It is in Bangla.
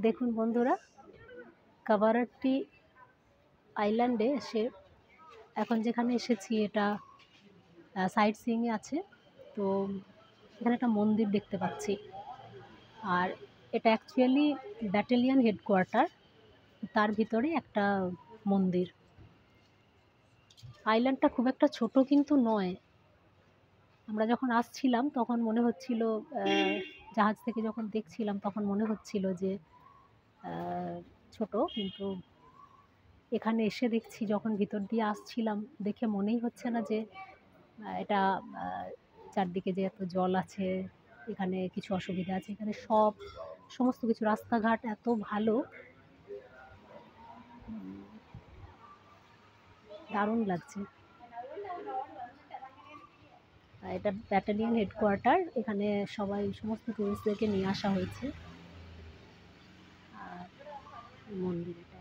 দেখুন বন্ধুরা, কাভারাট্টি আইল্যান্ডে এখন যেখানে এসেছি এটা সাইট সিইংয়ে আছে। তো এখানে একটা মন্দির দেখতে পাচ্ছি, আর এটা অ্যাকচুয়ালি ব্যাটালিয়ন হেডকোয়ার্টার। তার ভিতরে একটা মন্দির। আইল্যান্ডটা খুব একটা ছোট কিন্তু নয়। আমরা যখন আসছিলাম তখন মনে হচ্ছিল, জাহাজ থেকে যখন দেখছিলাম তখন মনে হচ্ছিল যে ছোট, কিন্তু এখানে এসে দেখছি, যখন ভিতর দিয়ে আসছিলাম দেখে মনেই হচ্ছে না যে এটা চারদিকে যে এত জল আছে, এখানে কিছু অসুবিধা আছে। এখানে সমস্ত কিছু, রাস্তাঘাট এত ভালো, দারুণ লাগছে। এটা ব্যাটালিয়ন হেডকোয়ার্টার, এখানে সমস্ত টুরিস্টদেরকে নিয়ে আসা হয়েছে। আর মন্দির এটা।